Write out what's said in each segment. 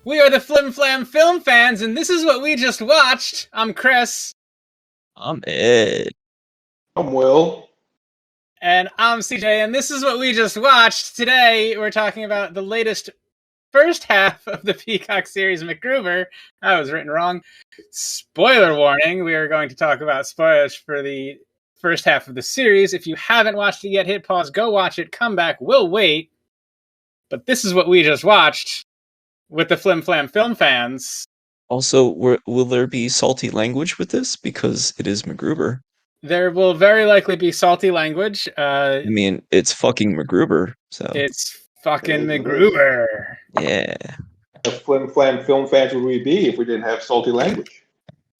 We are the Flim-Flam film fans, and this is what we just watched. I'm Chris. I'm Ed. I'm Will. And I'm CJ, and this is what we just watched. Today, we're talking about the latest first half of the Peacock series, MacGruber. That was written wrong. Spoiler warning, we are going to talk about spoilers for the first half of the series. If you haven't watched it yet, hit pause, go watch it, come back, we'll wait. But this is what we just watched with the Flim-Flam film fans. Also, will there be salty language with this? Because it is MacGruber. There will very likely be salty language. I mean, it's fucking MacGruber, so... It's fucking MacGruber. Yeah. The Flim-Flam film fans would we be if we didn't have salty language?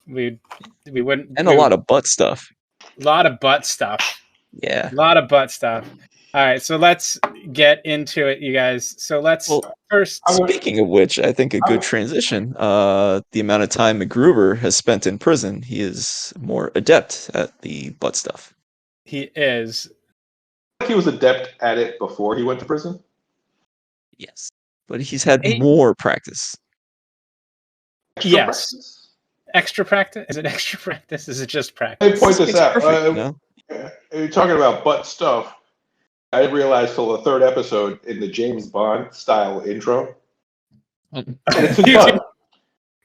We wouldn't... And a lot of butt stuff. A lot of butt stuff. Yeah. A lot of butt stuff. All right, so let's get into it, you guys. So let's first... Speaking of which, I think a good transition. The amount of time MacGruber has spent in prison, he is more adept at the butt stuff. He is. I think he was adept at it before he went to prison. Yes. But he's had more practice. Yes. Extra practice? Is it extra practice? Is it just practice? Let me point this out. Perfect, You're talking about butt stuff. I didn't realize till the third episode in the James Bond style intro. And it's fun.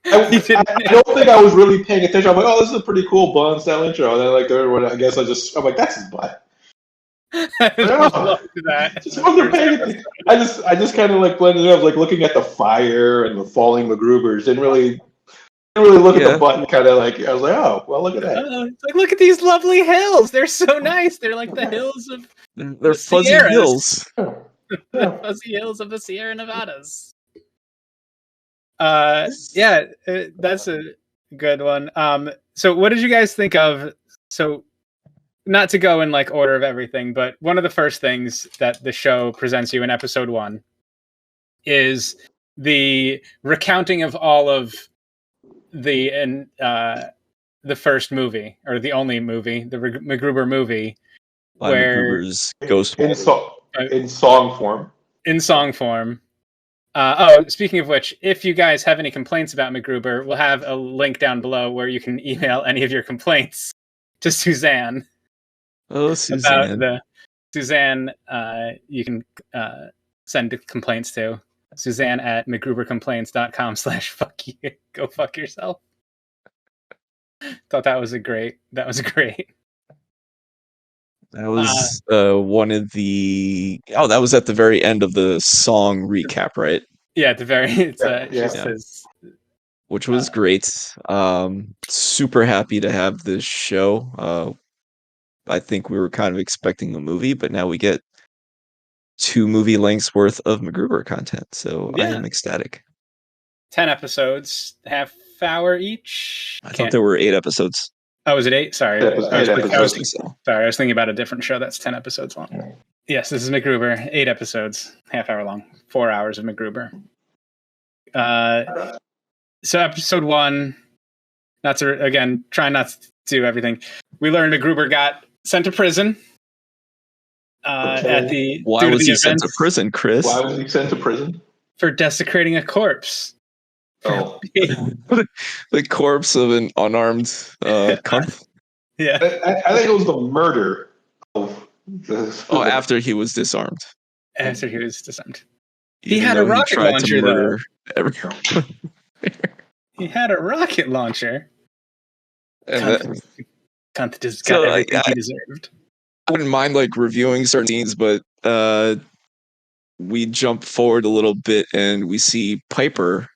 I don't think I was really paying attention. I'm like, oh, this is a pretty cool Bond style intro. And then like third one, I guess I'm like, that's his butt. I love that. Just wasn't paying attention. I just kind of like blended it up, like looking at the fire and the falling MacGrubers. Didn't really look at the button. Kind of like I was like, oh, well, look at that. It's like, look at these lovely hills. They're so nice. They're like the hills of they're fuzzy hills. The fuzzy hills of the Sierra Nevadas. Yeah, that's a good one. So what did you guys think of? So, not to go in like order of everything, but one of the first things that the show presents you in episode 1 is the recounting of all of the first movie, or the only movie, the MacGruber movie, where MacGruber's Ghost in song form. In song form. Speaking of which, if you guys have any complaints about MacGruber, we'll have a link down below where you can email any of your complaints to Suzanne. Oh, Suzanne. About Suzanne, you can send complaints to Suzanne at MacGrubercomplaints.com/fuck you. Go fuck yourself. Thought that was great. That was one of the... Oh, that was at the very end of the song recap, right? Yeah, at the very... Which was great. Super happy to have this show. I think we were kind of expecting a movie, but now we get 2 movie lengths worth of MacGruber content, so I am ecstatic. 10 episodes, half hour each. I thought there were 8 episodes. Oh, was it 8? Sorry. I was thinking about a different show that's 10 episodes long. Yeah. Yes, this is MacGruber. 8 episodes, half hour long, 4 hours of MacGruber. So episode 1, try not to do everything. We learned MacGruber got sent to prison. Why was he sent to prison, Chris? Why was he sent to prison? For desecrating a corpse. Oh. The corpse of an unarmed cunt. Yeah. I think it was the murder of after he was disarmed. After he was disarmed. He had a rocket launcher, though. He had a rocket launcher. Cunt just got everything he deserved. I wouldn't mind like reviewing certain scenes, but we jump forward a little bit and we see Piper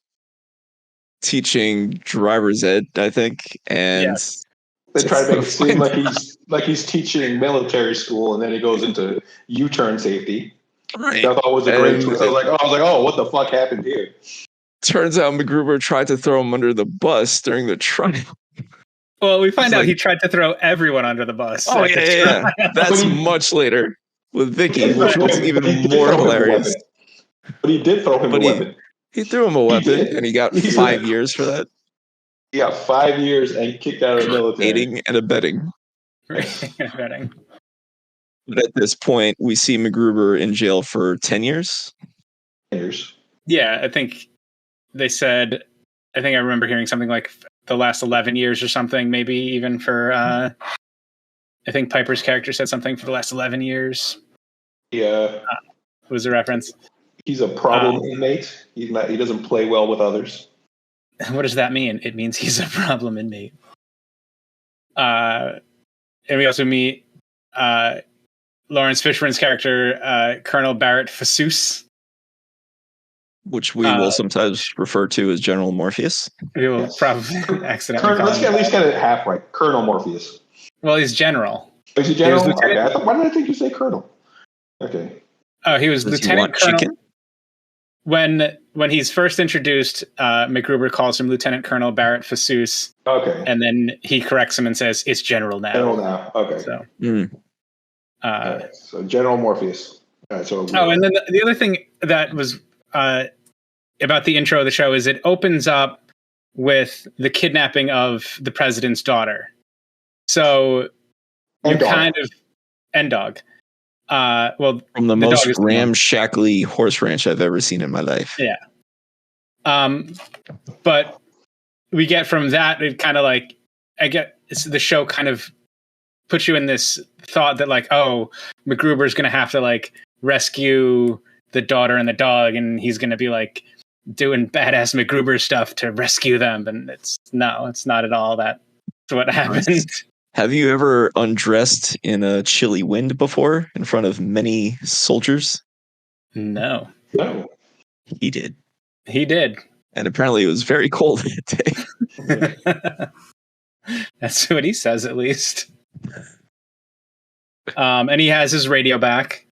teaching driver's ed, I think, and they try to make it seem like he's teaching military school, and then he goes into U-turn safety. Right. I thought was a great twist. I was like, oh, what the fuck happened here? Turns out MacGruber tried to throw him under the bus during the trial. Well, we find out he tried to throw everyone under the bus. Oh, yeah. That's much later with Vicky, which was even more hilarious. But he did throw him a weapon. He threw him a weapon, and he got 5 years for that. He got 5 years and kicked out of the military. Aiding and abetting. But at this point, we see MacGruber in jail for 10 years. Yeah, I think they said, I think I remember hearing something like the last 11 years or something, maybe even for, I think Piper's character said something for the last 11 years. Yeah. Was a reference. He's a problem inmate. He doesn't play well with others. What does that mean? It means he's a problem inmate. And we also meet Lawrence Fishburne's character, Colonel Barrett Fasus. Which we will sometimes refer to as General Morpheus. We will probably accidentally Let's at least get it half right. Colonel Morpheus. Well, he's general. Is he general? Okay. Why did I think you say colonel? Okay. Oh, he was Lieutenant Colonel. Chicken? When he's first introduced, MacGruber calls him Lieutenant Colonel Barrett Fasus. Okay. And then he corrects him and says, "It's General now." General now. Okay. So, so General Morpheus. All right, and then the other thing that was about the intro of the show is it opens up with the kidnapping of the president's daughter. So you kind of dog. From the most ramshackly horse ranch I've ever seen in my life. Yeah. But we get from that, it kind of like, the show kind of puts you in this thought that like, oh, MacGruber's going to have to like rescue the daughter and the dog, and he's going to be like doing badass MacGruber stuff to rescue them. And it's not at all that's what happened. Have you ever undressed in a chilly wind before in front of many soldiers? No. He did. And apparently it was very cold that day. That's what he says, at least. And he has his radio back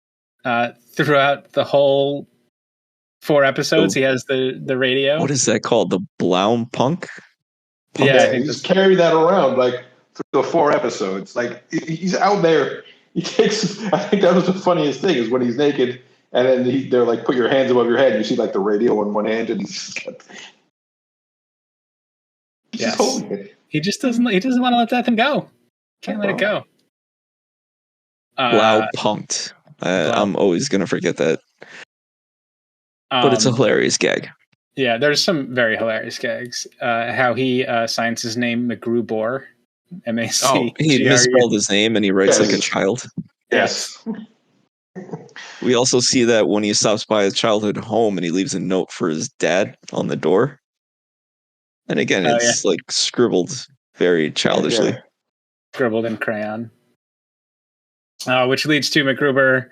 throughout the whole 4 episodes. He has the radio. What is that called? The Blaum Punk? Yeah, he's carried that around like the 4 episodes. Like he's out there. He takes. I think that was the funniest thing is when he's naked and then they're like, put your hands above your head. And you see like the radio in one hand, and he's just holding it. He just doesn't. He doesn't want to let that thing go. Can't let it go. Blau punked. I'm always gonna forget that. But it's a hilarious gag. Yeah, there's some very hilarious gags. How he signs his name MacGruber. M-A-C. Oh, he misspelled his name and he writes like a child. Yes. We also see that when he stops by his childhood home and he leaves a note for his dad on the door. And again, it's like scribbled very childishly. Yeah. Scribbled in crayon. Which leads to MacGruber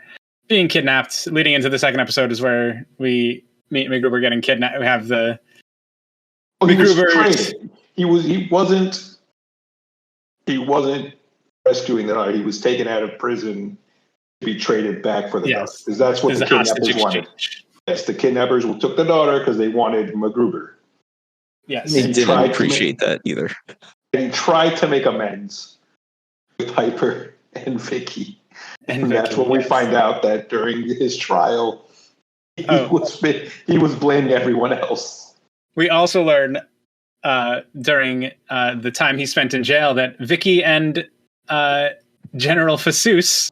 being kidnapped. Leading into the 2nd episode is where we meet MacGruber getting kidnapped. We have the MacGruber. He wasn't rescuing the daughter. He was taken out of prison to be traded back for the daughter. Because that's what the kidnappers wanted. Yes, the kidnappers took the daughter because they wanted MacGruber. Yes. He didn't appreciate that either. And he tried to make amends with Piper and Vicky. And that's when we find out that during his trial, he was blaming everyone else. We also learn during the time he spent in jail that Vicky and General Fasus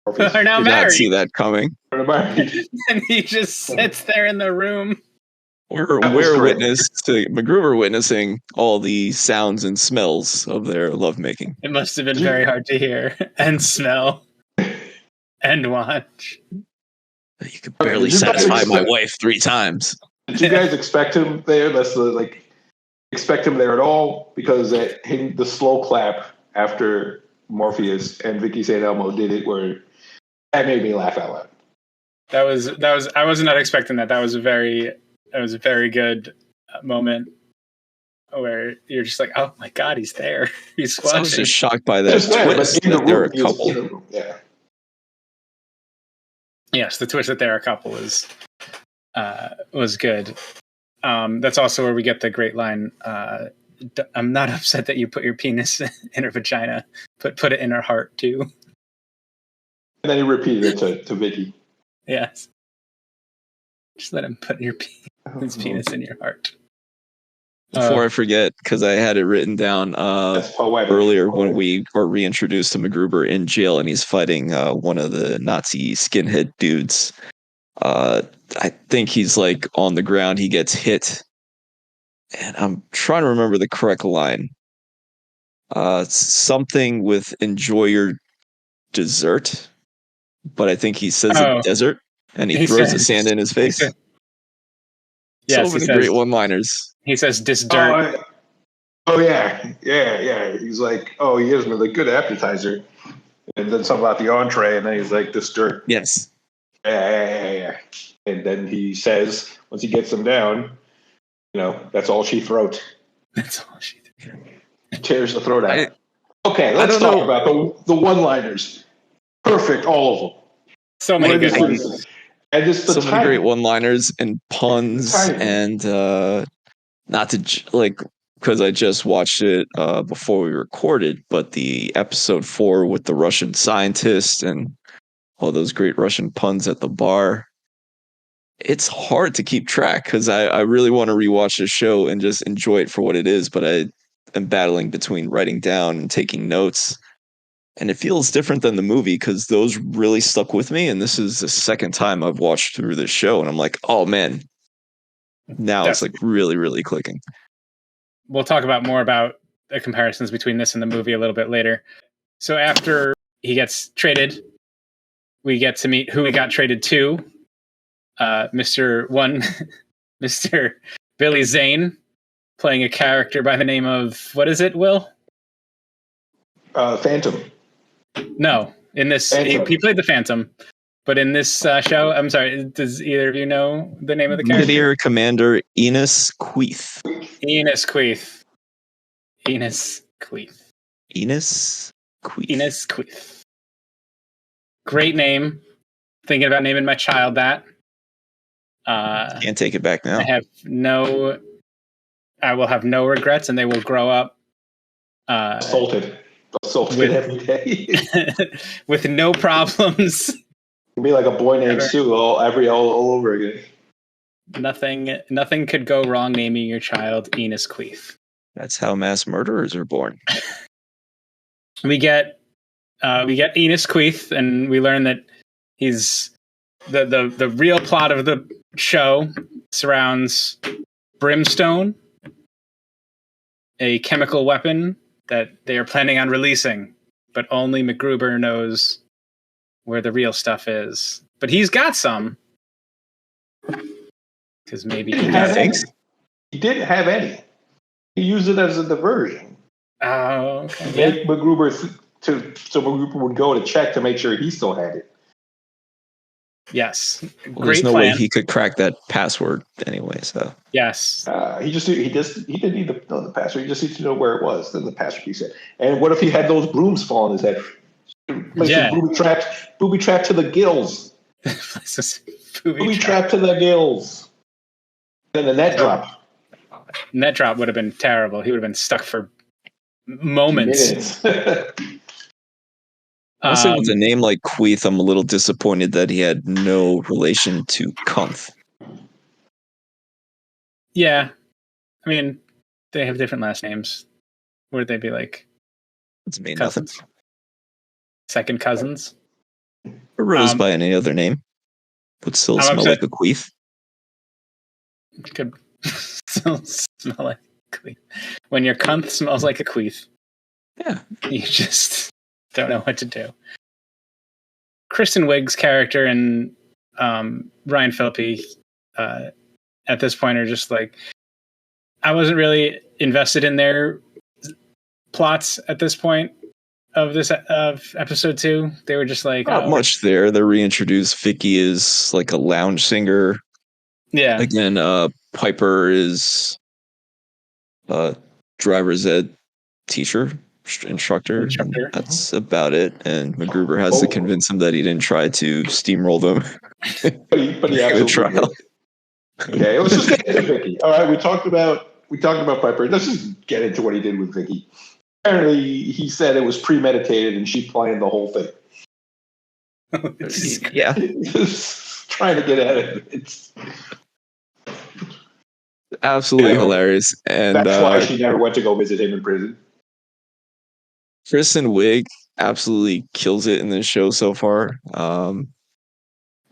are now married. Did not see that coming. And he just sits there in the room. We're witness to MacGruber witnessing all the sounds and smells of their lovemaking. It must have been very hard to hear and smell and watch. You could barely satisfy my wife 3 times. Did you guys expect him there? Expect him there at all? Because the slow clap after Morpheus and Vicky St. Elmo did it, where that made me laugh out loud. That was. I was not expecting that. That was a very good moment where you're just like, oh my god, he's there. He's watching. I was just shocked by that twist that they're a couple. Yeah. Yes, the twist that they're a couple was good. That's also where we get the great line. I'm not upset that you put your penis in her vagina, but put it in her heart too. And then he repeated it to Vicky. Yes. Just let him put his penis in your heart. Before I forget, because I had it written down earlier when we were reintroduced to MacGruber in jail and he's fighting one of the Nazi skinhead dudes. I think he's like on the ground. He gets hit and I'm trying to remember the correct line. Something with enjoy your dessert, but I think he says a desert, and he throws the sand in his face. Yes, so many great one-liners. He says dessert. Oh yeah. He's like, oh, he gives me the good appetizer, and then something about the entree, and then he's like, this dirt. Yes. Yeah. And then he says, once he gets them down, that's all she throat. That's all she tears the throat out. Okay, let's talk about the one-liners. Perfect, all of them. So many good ones. And just so many great one-liners and puns, and not to because I just watched it before we recorded, but the episode 4 with the Russian scientist and all those great Russian puns at the bar. It's hard to keep track because I really want to rewatch the show and just enjoy it for what it is, but I am battling between writing down and taking notes. And it feels different than the movie because those really stuck with me. And this is the second time I've watched through this show. And I'm like, oh man, now it's like really, really clicking. We'll talk more about the comparisons between this and the movie a little bit later. So after he gets traded, we get to meet who he got traded to. Mr. Billy Zane, playing a character by the name of, what is it, Will? Phantom. No, in this, he played the Phantom, but in this show, I'm sorry, does either of you know the name of the character? Brigadier Commander Enos Queeth. Enos Queeth. Great name. Thinking about naming my child that. Can't take it back now. I will have no regrets, and they will grow up assaulted every day with no problems. It'll be like a boy named Sue all over again. Nothing could go wrong naming your child Enos Queeth. That's how mass murderers are born. We get Enos Queeth, and we learn that he's the real plot of the show surrounds Brimstone, a chemical weapon that they are planning on releasing, but only MacGruber knows where the real stuff is. But he's got some. Because maybe he thinks he didn't have any. He used it as a diversion. Oh, okay. MacGruber so MacGruber would go to check to make sure he still had it. Yes. There's no way he could crack that password anyway. So yes, he didn't need to know the password. He just needs to know where it was. Then the password he said. And what if he had those brooms fall on his head? Booby trapped to the gills. Booby trapped to the gills. Then the net drop. Net drop would have been terrible. He would have been stuck for moments. Also, with a name like Queeth, I'm a little disappointed that he had no relation to Kunth. Yeah. I mean, they have different last names. Would they be like It's mean cousins? Nothing. Second cousins? A rose by any other name would still smell like a Queeth. It could still smell like a Queeth. When your Kunth smells like a Queeth. Yeah. You just don't know what to do. Kristen Wiig's character and Ryan Phillippe at this point are just like, I wasn't really invested in their plots at this point of episode 2. They were just like, not much there. They reintroduced Vicky as like a lounge singer. Yeah. Again, Piper is a driver's ed instructor. That's about it. And MacGruber has to convince him that he didn't try to steamroll them. but he absolutely trial. Okay, let's just get into Vicky. All right, we talked about Piper. Let's just get into what he did with Vicky. Apparently, he said it was premeditated and she planned the whole thing. Yeah, just trying to get at it. It's absolutely hilarious, and that's why she never went to go visit him in prison. Kristen Wiig absolutely kills it in this show so far.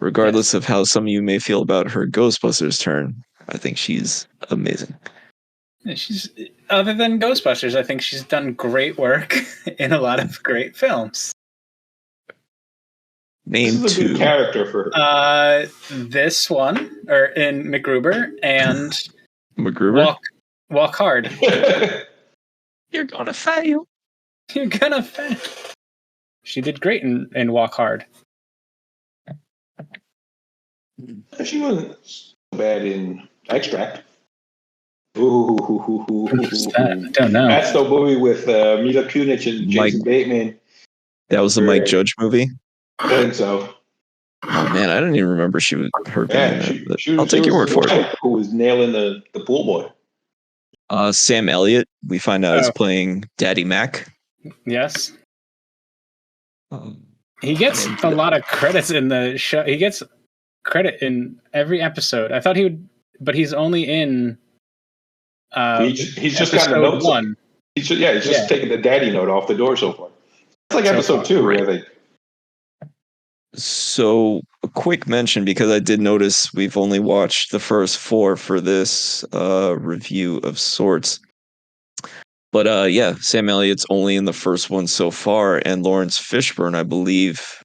Regardless of how some of you may feel about her Ghostbusters turn, I think she's amazing. She's, other than Ghostbusters, I think she's done great work in a lot of great films. Name This is a two. good character for her. This one, or in MacGruber, and MacGruber? Walk Hard. You're gonna fail. You're gonna fail. She did great in Walk Hard. She wasn't so bad in Extract. Ooh. I don't know. That's the movie with Mila Kunis and Jason Bateman. That was the Mike Judge movie? I think so. Oh man, I didn't even remember her being in that. I'll take your word for it. Who was nailing the pool boy? Sam Elliott, we find out, is playing Daddy Mac. Yes. He gets a lot of credits in the show. He gets credit in every episode. I thought he would, but he's only in. He's just got the notes. One. He's just taking the daddy note off the door so far. It's like episode 2, right? I think. So a quick mention, because I did notice we've only watched the first 4 for this review of sorts. But Sam Elliott's only in the first one so far, and Lawrence Fishburne, I believe.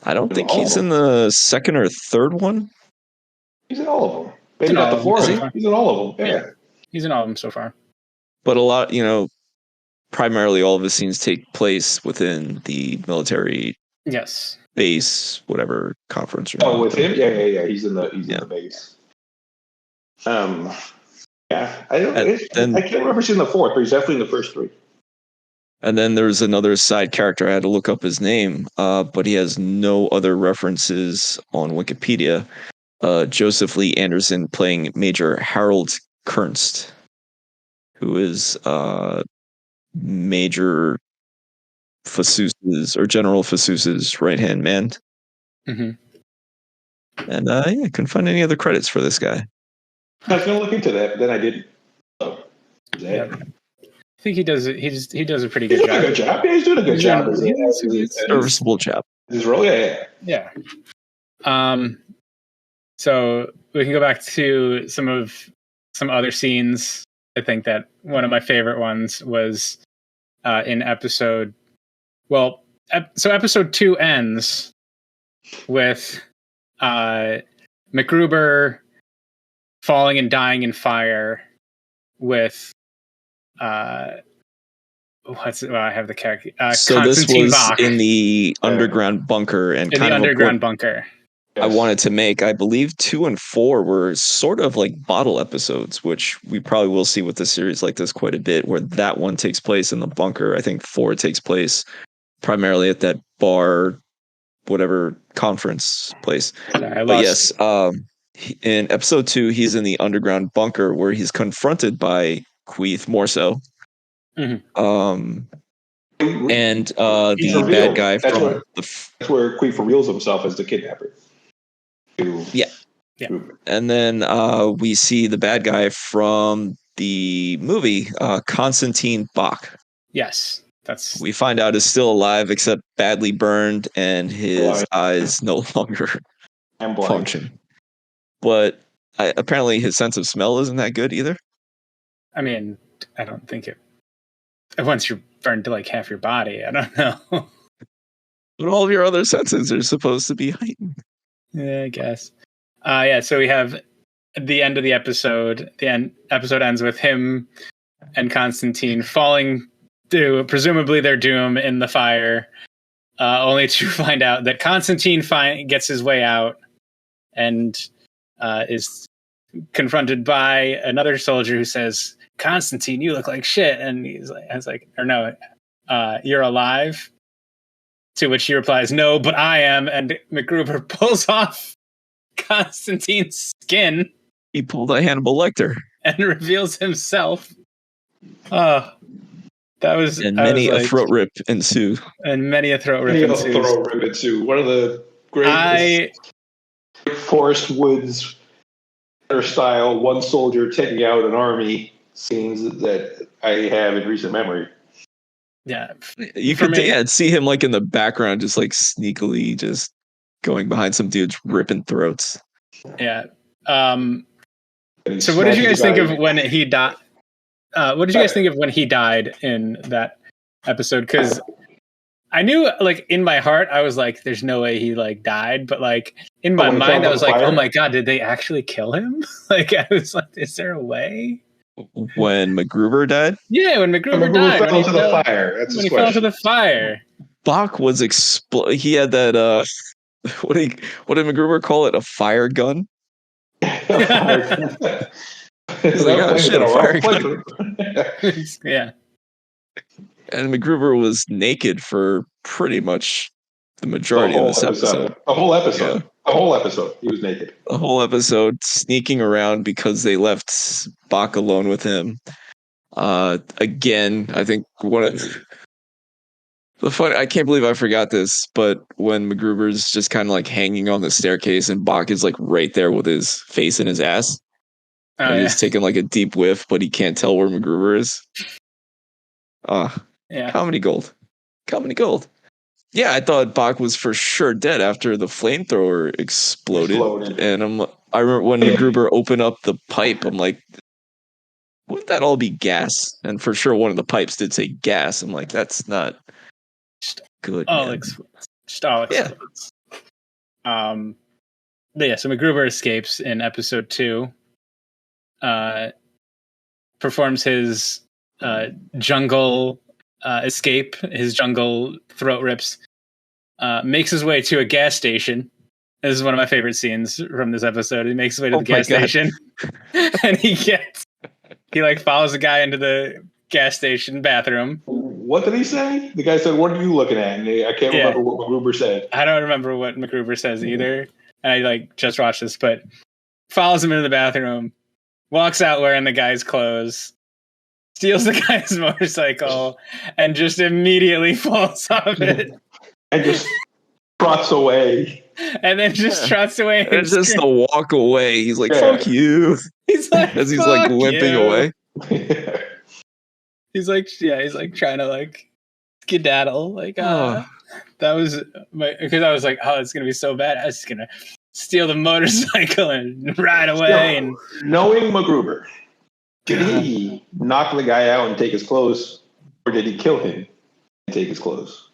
I don't think he's in the second or third one. He's in all of them. Maybe not the fourth. He's in all of them. Yeah. He's in all of them so far. But a lot, primarily all of his scenes take place within the military base, whatever conference. With him? Yeah. He's in the base. I can't remember seeing the fourth, but he's definitely in the first 3. And then there's another side character. I had to look up his name, but he has no other references on Wikipedia. Joseph Lee Anderson playing Major Harold Kernst, who is Major Fasus's or General Fasus's right-hand man. Mm-hmm. And I couldn't find any other credits for this guy. I was going to look into that, but then I didn't. I think he does it. He does a pretty good job. He's doing a good job. He's a serviceable job. His role, yeah. So we can go back to some other scenes. I think that one of my favorite ones was in episode. Well, so episode 2 ends with MacGruber falling and dying in fire with I have the character. So this was Bach in the underground bunker, and bunker. I wanted to make, I believe 2 and 4 were sort of like bottle episodes, which we probably will see with a series like this quite a bit, where that one takes place in the bunker. I think 4 takes place primarily at that bar, whatever conference place. But yes, in episode 2, he's in the underground bunker where he's confronted by Queeth Morso. Mm-hmm. And the bad guy that's where Queeth reveals himself as the kidnapper. Yeah. And then we see the bad guy from the movie, Konstantin Bach. Yes, we find out is still alive, except badly burned, and his eyes no longer function. But apparently his sense of smell isn't that good either. I mean, I don't think it. Once you're burned to like half your body, I don't know. But all of your other senses are supposed to be heightened. Yeah, I guess. So we have the end of the episode. Episode ends with him and Constantine falling to presumably their doom in the fire, only to find out that Constantine gets his way out and is confronted by another soldier who says, "Constantine, you look like shit." And you're alive. To which he replies, "No, but I am." And MacGruber pulls off Constantine's skin. He pulled a Hannibal Lecter and reveals himself. That was many a throat rip ensue. And many a throat rip ensue. One of the greatest Forest Woods style one soldier taking out an army scenes that I have in recent memory. Yeah, you could see him like in the background, just like sneakily, just going behind some dudes ripping throats. Yeah. So, what did you guys think of when he died? what did you guys think of when he died in that episode? Because I knew, like, in my heart, I was like, "There's no way he like died," but like in my mind, I was like, "Oh my god, did they actually kill him?" Like, I was like, "Is there a way?" When MacGruber died? Yeah, when MacGruber died, fell into the fire. That's when he fell into the fire. Bach was he had that what did MacGruber call it? A fire gun? He's like, oh shit, a fire gun. Yeah. And MacGruber was naked for pretty much the majority of this episode. A whole episode. Yeah. A whole episode. He was naked. A whole episode, sneaking around because they left Bach alone with him. Again, I think one of the fun. I can't believe I forgot this, but when MacGruber's just kind of like hanging on the staircase and Bach is like right there with his face in his ass. And he's taking like a deep whiff, but he can't tell where MacGruber is. Comedy gold. Yeah, I thought Bach was for sure dead after the flamethrower exploded. And I remember when MacGruber opened up the pipe, I'm like, wouldn't that all be gas? And for sure one of the pipes did say gas. I'm like, that's not good. Just all explodes. Yeah, so MacGruber escapes in episode 2. Performs his jungle escape, his jungle throat rips, makes his way to a gas station. This is one of my favorite scenes from this episode. He makes his way to the gas station, and he like follows the guy into the gas station bathroom. What did he say? The guy said, "What are you looking at?" And I can't remember what MacGruber said. I don't remember what MacGruber says either. And I like just watched this, but follows him into the bathroom, walks out wearing the guy's clothes, steals the guy's motorcycle, and just immediately falls off it. And just trots away. And then just trots away. And just to walk away. He's like, fuck you. He's like, as he's like limping away. He's like trying to like skedaddle. Like, that was because I was like, oh, it's going to be so bad. I was just going to steal the motorcycle and ride away. And knowing MacGruber, did he knock the guy out and take his clothes, or did he kill him and take his clothes?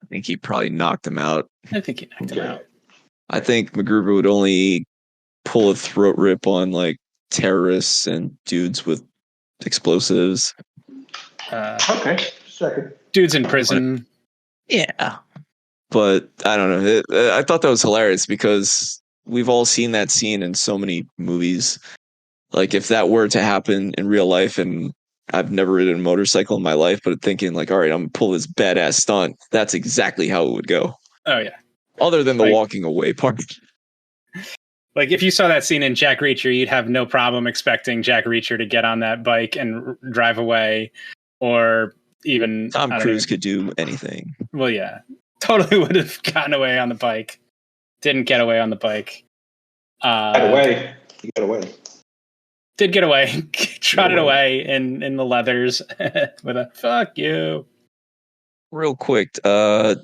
I think he probably knocked him out. I think he knocked him out. I think MacGruber would only pull a throat rip on like terrorists and dudes with explosives. Okay, second. Dudes in prison. Yeah. But I don't know. I thought that was hilarious because we've all seen that scene in so many movies. Like if that were to happen in real life, and I've never ridden a motorcycle in my life, but thinking like, all right, I'm gonna pull this badass stunt. That's exactly how it would go. Oh yeah. Other than the walking away part. Like if you saw that scene in Jack Reacher, you'd have no problem expecting Jack Reacher to get on that bike and drive away, or even Tom Cruise could do anything. Well, yeah, totally would have gotten away on the bike. Didn't get away on the bike. Got away. He got away. Did get away. Trotted away in the leathers with a fuck you. Real quick,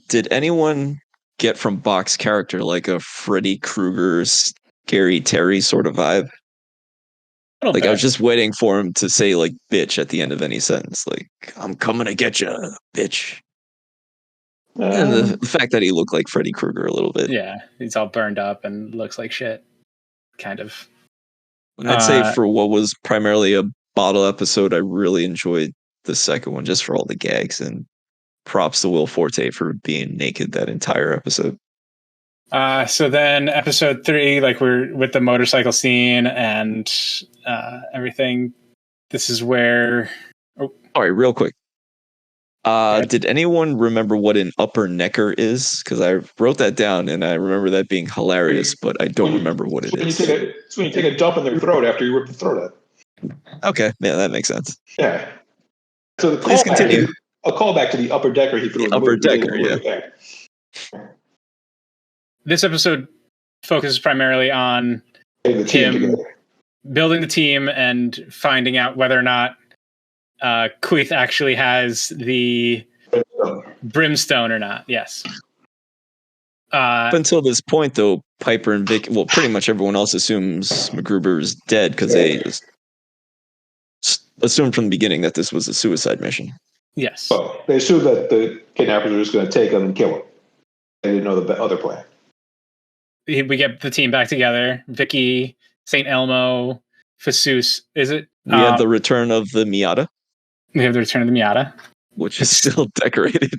did anyone get from Bach's character like a Freddy Krueger, Scary Terry sort of vibe? Like I was just waiting for him to say like bitch at the end of any sentence. Like, I'm coming to get you, bitch. And the fact that he looked like Freddy Krueger a little bit. Yeah, he's all burned up and looks like shit. Kind of. And I'd say for what was primarily a bottle episode, I really enjoyed the second one just for all the gags, and props to Will Forte for being naked that entire episode. So then episode 3, like we're with the motorcycle scene and everything. This is where... Oh. All right, real quick. Did anyone remember what an upper necker is? Because I wrote that down and I remember that being hilarious, but I don't remember what it is. It's when you take a dump in their throat after you rip the throat out. Okay, yeah, that makes sense. Yeah. So the please continue. A callback to the upper decker he threw. The upper decker, yeah. This episode focuses primarily on him building the team and finding out whether or not Queeth actually has the brimstone or not. Yes. Up until this point, though, Piper and Vic, well, pretty much everyone else assumes MacGruber is dead because they just assumed from the beginning that this was a suicide mission. Yes. Well, they assumed that the kidnappers were just going to take him and kill him. They didn't know the other plan. We get the team back together. Vicky, St. Elmo, Jesus. Is it? We have the return of the Miata. We have the return of the Miata, which is still decorated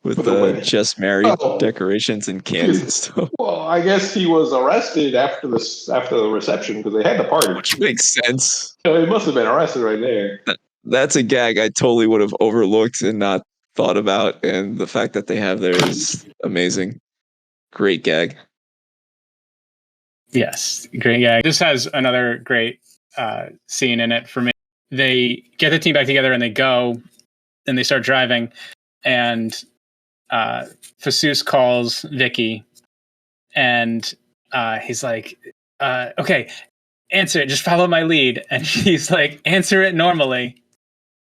with just married decorations and cans and stuff. Well, I guess he was arrested after the reception because they had the party. Which makes sense. So he must have been arrested right there. That's a gag I totally would have overlooked and not thought about, and the fact that they have there is amazing. Great gag. Yes, great gag. This has another great scene in it for me. They get the team back together and they go and they start driving, and Jesus calls Vicky, and he's like, okay, answer it, just follow my lead. And she's like, answer it normally.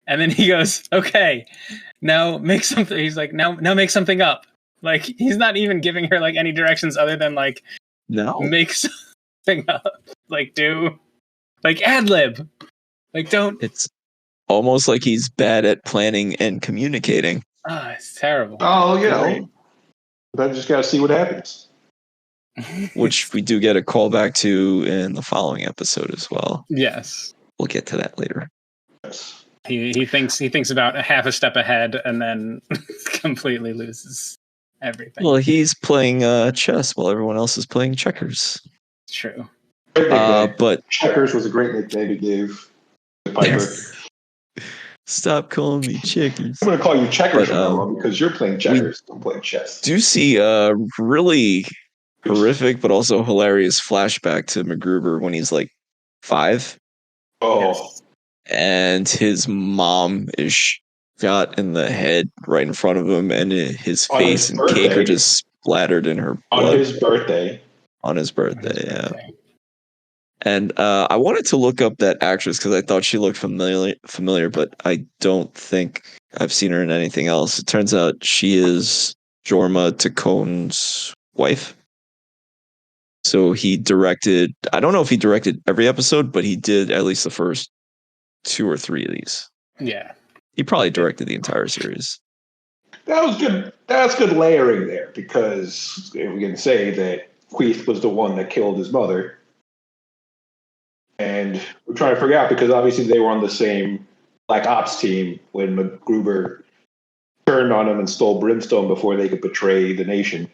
And then he goes, okay, now make something. He's like, now make something up. Like, he's not even giving her like any directions other than like, no, make something up. Like, do like ad lib. Like, don't. It's almost like he's bad at planning and communicating. It's terrible. Oh, you know, I just got to see what happens. Which we do get a callback to in the following episode as well. Yes, we'll get to that later. Yes. He thinks about a half a step ahead and then completely loses everything. Well, he's playing chess while everyone else is playing checkers. It's true. But checkers was a great nickname he gave to Piper. Stop calling me checkers. I'm going to call you checkers because you're playing checkers. I'm playing chess. Do you see a really horrific but also hilarious flashback to MacGruber when he's like 5? Oh. Yes. And his mom is shot in the head right in front of him, and his face and cake are just splattered in her blood. On his birthday. On his birthday, yeah. And I wanted to look up that actress because I thought she looked familiar, but I don't think I've seen her in anything else. It turns out she is Jorma Tacone's wife. So he directed, I don't know if he directed every episode, but he did at least the first 2 or 3 of these. Yeah. He probably directed the entire series. That was good. That's good layering there because we can say that Queeth was the one that killed his mother. And we're trying to figure out because obviously they were on the same Black Ops team when MacGruber turned on him and stole Brimstone before they could betray the nation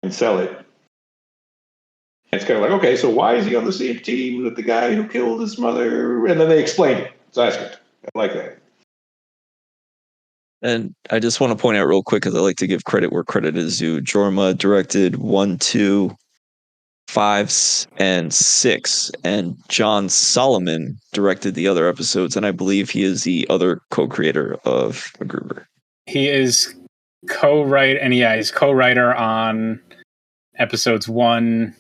and sell it. And it's kind of like, okay, so why is he on the same team with the guy who killed his mother? And then they explained it. So that's good. I like that. And I just want to point out real quick, because I like to give credit where credit is due. Jorma directed 1, 2, 5, and 6, and John Solomon directed the other episodes, and I believe he is the other co-creator of MacGruber. He is he's co-writer on episodes 1,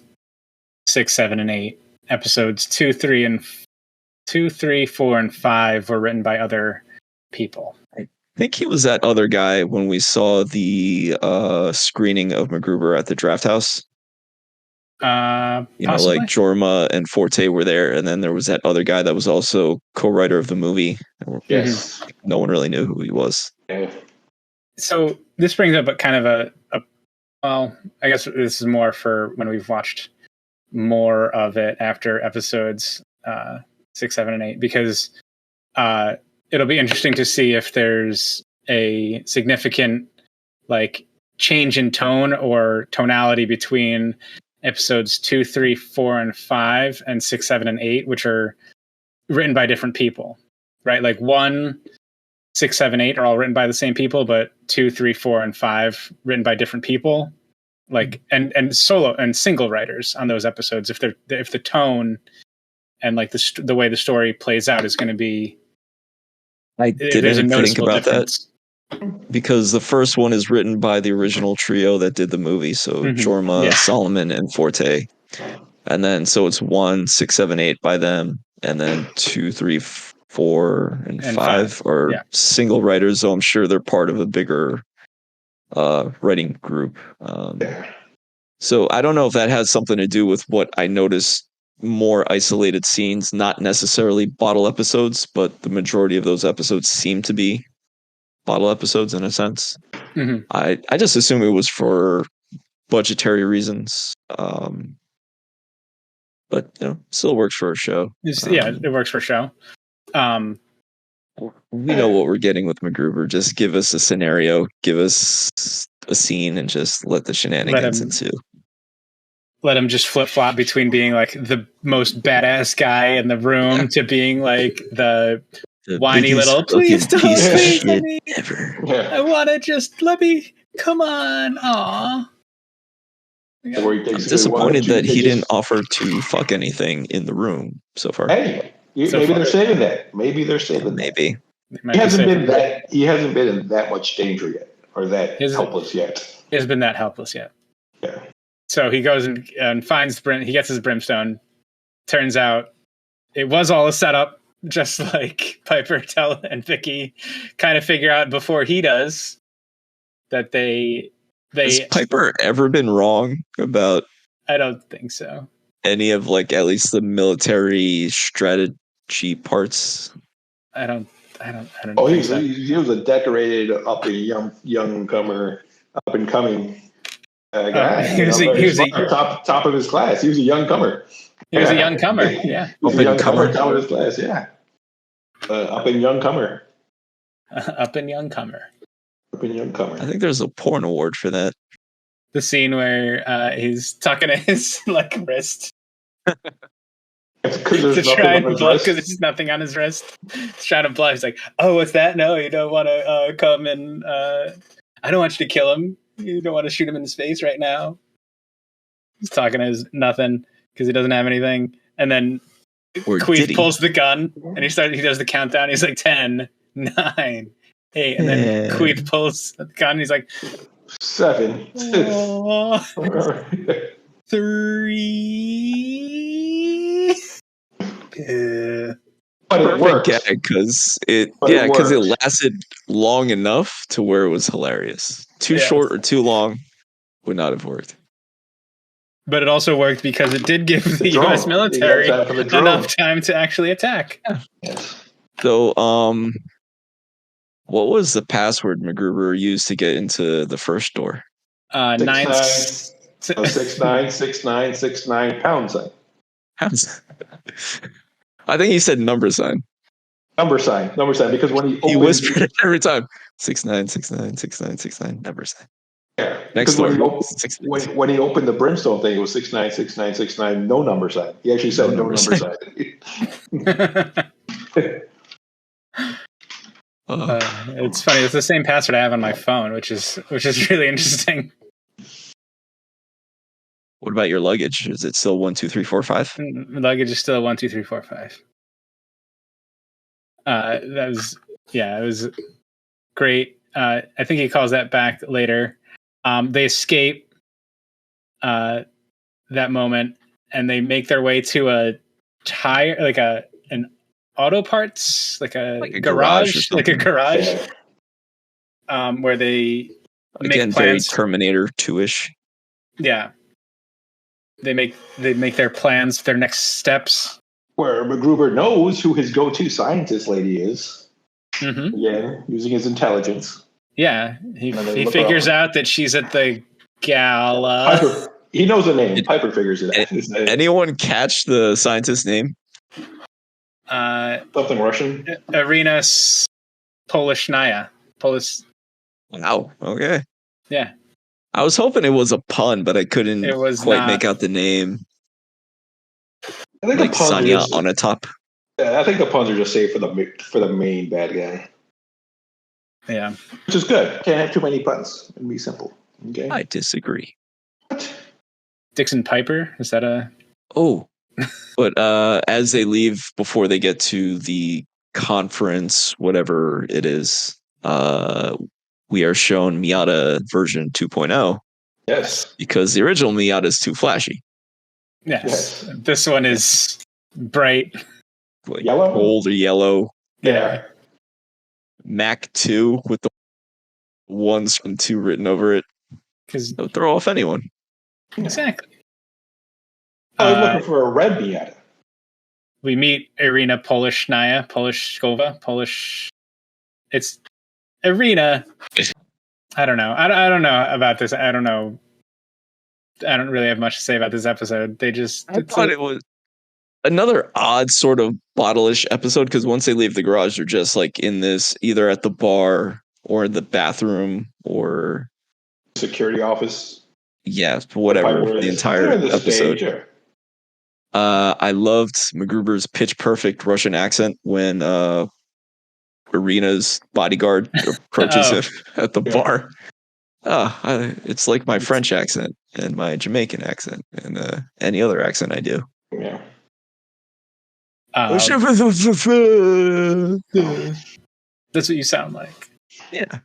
6, 7, and 8. Episodes 2, 3, 4, and 5 were written by other people. I think he was that other guy when we saw the screening of MacGruber at the Draft House. Possibly? Like Jorma and Forte were there, and then there was that other guy that was also co-writer of the movie. Yes. No one really knew who he was. Yeah. So this brings up kind of well, I guess this is more for when we've watched more of it after episodes 6, 7, and 8, because it'll be interesting to see if there's a significant like change in tone or tonality between episodes 2, 3, 4, and 5 and 6, 7, and 8, which are written by different people, right? Like 1, 6, 7, 8 are all written by the same people, but 2, 3, 4, and 5 written by different people, like and solo and single writers on those episodes. If the tone and like the way the story plays out is going to be, I didn't think about that. Because the first one is written by the original trio that did the movie, so Jorma, Solomon, and Forte, and then so it's 1, 6, 7, 8 by them, and then 2, 3, 4, and 5 are single writers. So I'm sure they're part of a bigger writing group. So I don't know if that has something to do with what I noticed more isolated scenes, not necessarily bottle episodes, but the majority of those episodes seem to be bottle episodes in a sense. Mm-hmm. I just assume it was for budgetary reasons. But still works for a show. It works for a show. We know what we're getting with MacGruber. Just give us a scenario, give us a scene, and just let the shenanigans ensue. Let him just flip flop between being like the most badass guy in the room to being like the whiny little please don't please let me ever. I want to just let me come on. Aw. I'm disappointed that he didn't offer to fuck anything in the room so far. Hey, maybe they're saving that. Maybe they're saving that. Maybe. He hasn't been in that much danger yet, or that helpless yet. He hasn't been that helpless yet. Yeah. So he goes and finds he gets his brimstone. Turns out it was all a setup, just like Piper and Vicky kind of figure out before he does that they. Has Piper ever been wrong about? I don't think so. Any of at least the military strategy parts. I don't. Oh, he was a decorated up and coming guy. He was top of his class. He was a young comer. He was a young comer. Yeah, up and comer, top of his class. Yeah, up and young comer. Up and young comer. I think there's a porn award for that. The scene where he's tucking at his wrist. To try and bluff because there's nothing on his wrist. He's trying to bluff. He's like, "Oh, what's that? No, you don't want to come and I don't want you to kill him. You don't want to shoot him in his face right now." He's talking as nothing because he doesn't have anything. And then Queef pulls the gun and he does the countdown. He's like 10, 9, 8, and then Queef pulls the gun. And he's like 7, 3. But it worked because it lasted long enough to where it was hilarious. Too short or too long would not have worked. But it also worked because it did give the U.S. military enough time to actually attack. Yeah. So, what was the password MacGruber used to get into the first door? 696969 pound sign. I think he said number sign. Number sign. Because when he whispered it every time. 696969 number sign. Yeah. Next door. When he opened the brimstone thing, it was 696969 no number sign. He actually said no number sign. It's funny. It's the same password I have on my phone, which is really interesting. What about your luggage? Is it still 1 2 3 4 5? Luggage is still 1 2 3 4 5. It was great. I think he calls that back later. They escape that moment and they make their way to a tire, an auto parts, like a garage, where they make plans. Very Terminator 2-ish. Yeah. They make their plans, their next steps. Where MacGruber knows who his go-to scientist lady is. Mm-hmm. Again, using his intelligence. Yeah, he figures out that she's at the gala. Piper, he knows the name. Piper figures it out. Anyone catch the scientist's name? Something Russian. Irina Poloshnaya. Wow. Okay. Yeah. I was hoping it was a pun, but I couldn't quite make out the name. I think the puns Sanya on a top. Yeah, I think the puns are just saved for the main bad guy. Yeah, which is good. Can't have too many puns and be simple. Okay, I disagree. What? Dixon Piper, is that a? Oh, but as they leave before they get to the conference, whatever it is, we are shown Miata version 2.0. Yes, because the original Miata is too flashy. Yes. This one is bright, yellow, gold or yellow. Yeah. Mac 2 with the 1s and 2 written over it. Because they'll throw off anyone. Exactly. I was looking for a red Miata. We meet Irina Polishkova. It's Irina. I don't know. I don't know about this. I don't know. I don't really have much to say about this episode. They just. I thought it was another odd sort of bottle-ish episode because once they leave the garage, they're just like in this either at the bar or the bathroom or security office. Yeah, whatever. The entire episode. Stage, I loved MacGruber's pitch perfect Russian accent when Irina's bodyguard approaches him at the bar. It's like my French accent and my Jamaican accent and any other accent I do. Yeah. That's what you sound like. Yeah.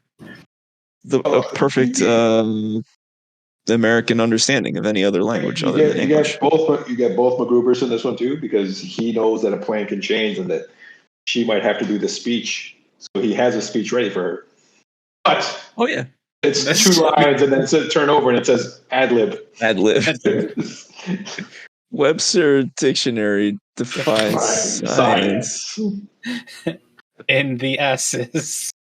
A perfect American understanding of any other language other than English. You get both MacGrubers in this one too, because he knows that a plan can change and that she might have to do the speech. So he has a speech ready for her. But it's two lines and then it says turn over and it says ad lib. Ad lib. Webster Dictionary defines science. In the S's.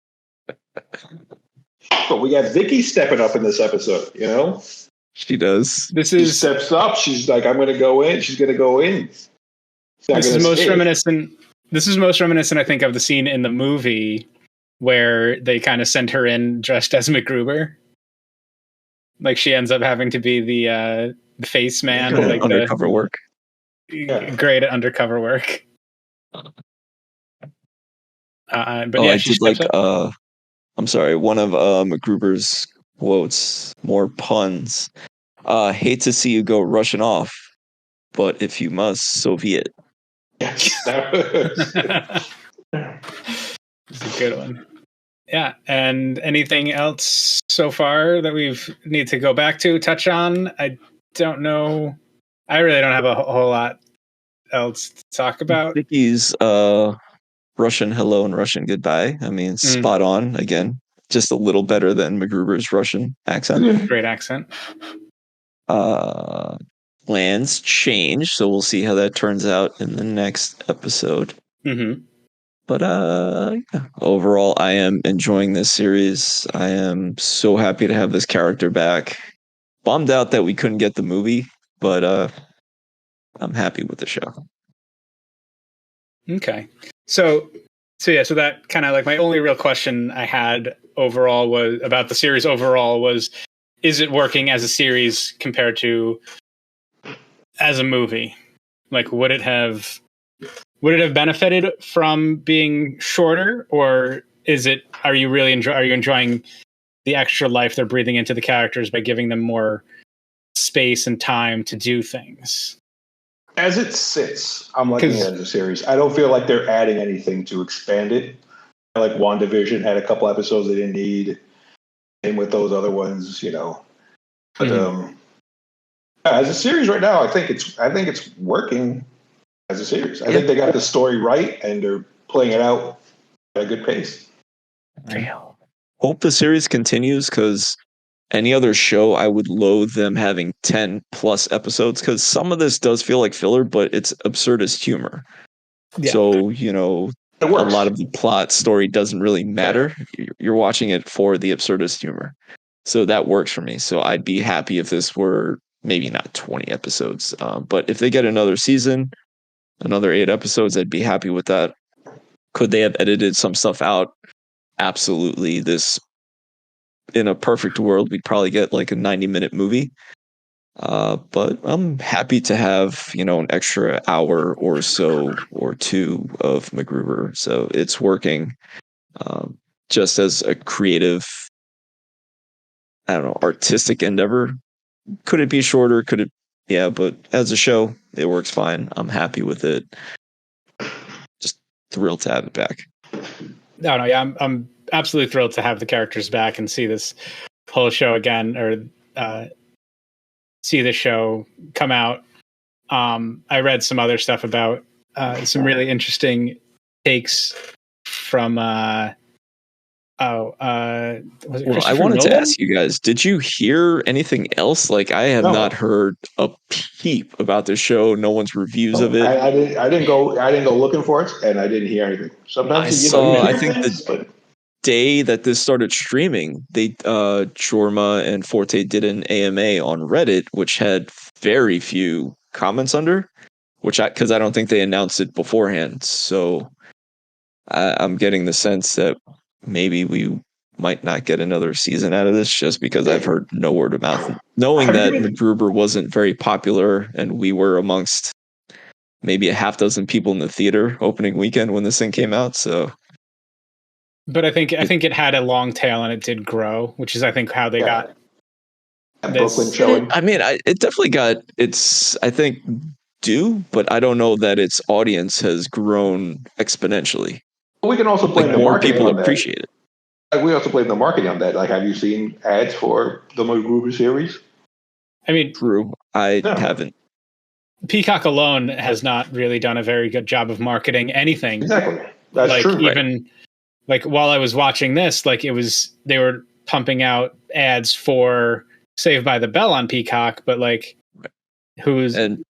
But we got Vicky stepping up in this episode, you know? She does. She steps up. She's like, I'm going to go in. She's going to go in. This is most reminiscent, I think, of the scene in the movie where they kind of sent her in dressed as MacGruber. Like she ends up having to be the face man. Like undercover work. Great at undercover work. But I did like I'm sorry, one of MacGruber's quotes, more puns. Hate to see you go rushing off, but if you must, Soviet. Yes. It's a good one. Yeah, and anything else so far that we've need to go back to, touch on? I don't know. I really don't have a whole lot else to talk about. Vicky's Russian hello and Russian goodbye. I mean, spot on again. Just a little better than MacGruber's Russian accent. Great accent. Plans change, so we'll see how that turns out in the next episode. Mm-hmm. But overall, I am enjoying this series. I am so happy to have this character back. Bummed out that we couldn't get the movie, but I'm happy with the show. Okay. So that kind of like my only real question I had overall was about the series overall was, is it working as a series compared to as a movie? Like, would it have benefited from being shorter, or are you enjoying the extra life they're breathing into the characters by giving them more space and time to do things? As it sits, I'm liking it as a series. I don't feel like they're adding anything to expand it. Like WandaVision had a couple episodes they didn't need, and with those other ones, you know. But as a series right now, I think it's working as a series. I think they got the story right and they're playing it out at a good pace. I hope the series continues because any other show, I would loathe them having 10 plus episodes because some of this does feel like filler, but it's absurdist humor. Yeah. So, you know, a lot of the plot story doesn't really matter. You're watching it for the absurdist humor. So that works for me. So I'd be happy if this were maybe not 20 episodes. But if they get another season, another 8 episodes, I'd be happy with that. Could they have edited some stuff out? Absolutely. In a perfect world, we'd probably get like a 90-minute movie. But I'm happy to have, you know, an extra hour or so or two of MacGruber. So it's working just as a creative, I don't know, artistic endeavor. Could it be shorter? Could it? Yeah, but as a show, it works fine. I'm happy with it. Just thrilled to have it back. No, yeah, I'm absolutely thrilled to have the characters back and see this whole show again, or see the show come out. I read some other stuff about some really interesting takes from Oh, was it Well, I Christopher wanted to Nolan? ask you guys, did you hear anything else? Like, I have No. not heard a peep about this show. No one's reviews of it. I didn't go looking for it, and I didn't hear anything. Sometimes you hear I think things, the but day that this started streaming, they Jorma and Forte did an AMA on Reddit, which had very few comments under, because I don't think they announced it beforehand. So I'm getting the sense that maybe we might not get another season out of this, just because I've heard no word of mouth. Knowing that MacGruber wasn't very popular, and we were amongst maybe a half dozen people in the theater opening weekend when this thing came out. So, but I think it had a long tail and it did grow, which is I think how they got that this. Brooklyn showing. I mean, it definitely got its, I think, due, but I don't know that its audience has grown exponentially. We can also blame the more marketing people on appreciate it. that. We also blame the marketing on that. Like, have you seen ads for the MacGruber series? I mean, True, I haven't. Peacock alone has not really done a very good job of marketing anything. Exactly, that's like, true. Even like while I was watching this, like they were pumping out ads for Saved by the Bell on Peacock, but like, and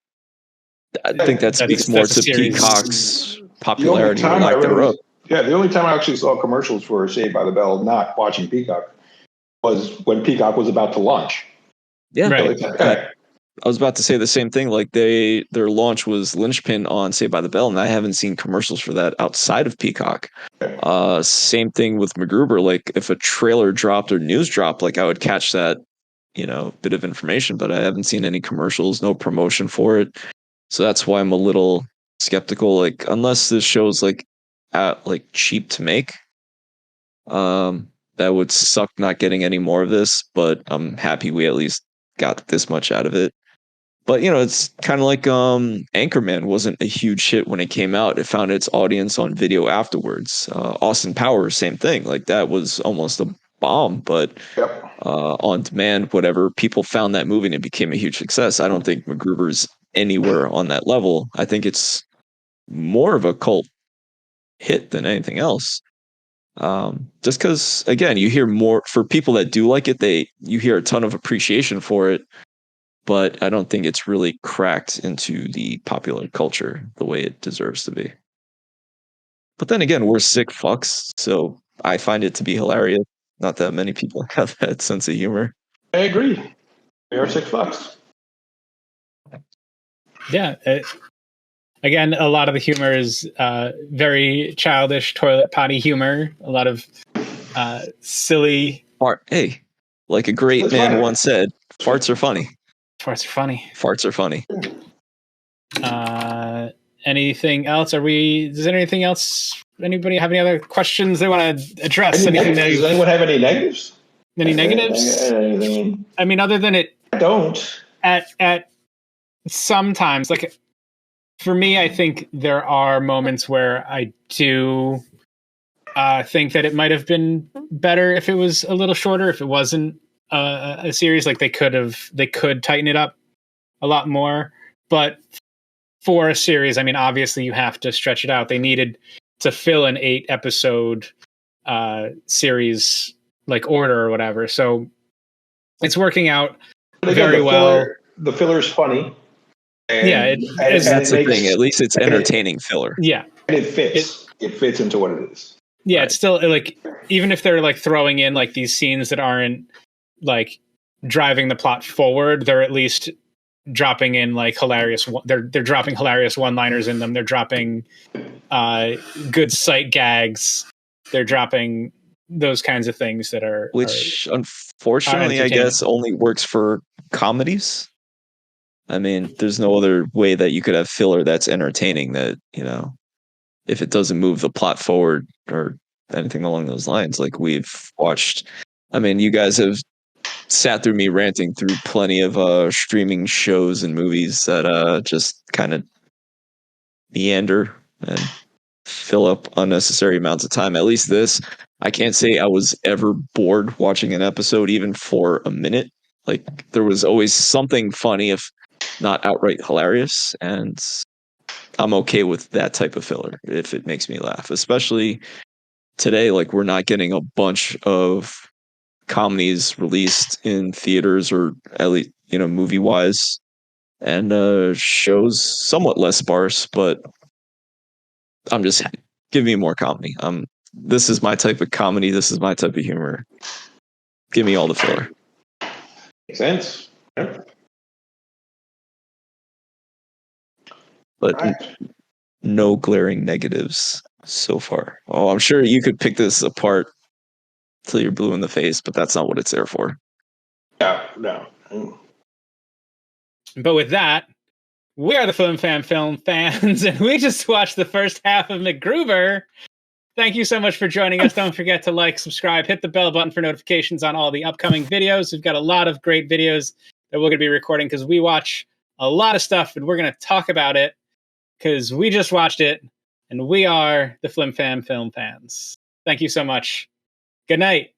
I think that speaks more to Peacock's popularity or lack thereof. Yeah, the only time I actually saw commercials for Saved by the Bell, not watching Peacock, was when Peacock was about to launch. Yeah, right. I was about to say the same thing. Like their launch was linchpin on Saved by the Bell, and I haven't seen commercials for that outside of Peacock. Same thing with MacGruber. Like if a trailer dropped or news dropped, like I would catch that, bit of information, but I haven't seen any commercials, no promotion for it. So that's why I'm a little skeptical. Like unless this show's like cheap to make, that would suck not getting any more of this. But I'm happy we at least got this much out of it. But it's kind of like Anchorman wasn't a huge hit when it came out. It found its audience on video afterwards. Austin Powers, same thing. Like that was almost a bomb, but on demand, whatever, people found that movie and it became a huge success. I don't think MacGruber's anywhere on that level. I think it's more of a cult hit than anything else. Just because, again, you hear more for people that do like it. You hear a ton of appreciation for it. But I don't think it's really cracked into the popular culture the way it deserves to be. But then again, we're sick fucks, so I find it to be hilarious. Not that many people have that sense of humor. I agree. We are sick fucks. Yeah. Again, a lot of the humor is very childish toilet potty humor. A lot of silly. Hey, like a great man once said, farts are funny. Farts are funny. Farts are funny. Anything else? Does anything else? Anybody have any other questions they want to address? Does anyone have any negatives? Any negatives? Anything? I mean, other than it, I don't. At sometimes, like for me, I think there are moments where I do think that it might have been better if it was a little shorter. If it wasn't a series, like they could tighten it up a lot more. But for a series, I mean, obviously you have to stretch it out. They needed to fill an 8-episode series like order or whatever. So it's working out very well. The filler's funny. And that's the thing. At least it's entertaining filler. Yeah, and it fits. It fits into what it is. Yeah, It's still like, even if they're like throwing in like these scenes that aren't like driving the plot forward, they're at least dropping in like hilarious. They're dropping hilarious one-liners in them. They're dropping good sight gags. They're dropping those kinds of things that are, unfortunately, I guess, only works for comedies. I mean, there's no other way that you could have filler that's entertaining that, if it doesn't move the plot forward or anything along those lines. Like we've watched, I mean, you guys have sat through me ranting through plenty of streaming shows and movies that just kind of meander and fill up unnecessary amounts of time. At least this, I can't say I was ever bored watching an episode, even for a minute. Like there was always something funny, if not outright hilarious, and I'm okay with that type of filler if it makes me laugh. Especially today, like, we're not getting a bunch of comedies released in theaters, or at least, movie wise, and shows somewhat less sparse, but I'm just give me more comedy. This is my type of comedy. This is my type of humor. Give me all the filler. Makes sense. Yeah. But no glaring negatives so far. Oh, I'm sure you could pick this apart till you're blue in the face, but that's not what it's there for. No. But with that, we are the Flim-Flam film fans, and we just watched the first half of MacGruber. Thank you so much for joining us. Don't forget to like, subscribe, hit the bell button for notifications on all the upcoming videos. We've got a lot of great videos that we're going to be recording because we watch a lot of stuff, and we're going to talk about it because we just watched it, and we are the Flim-Flam film fans. Thank you so much. Good night.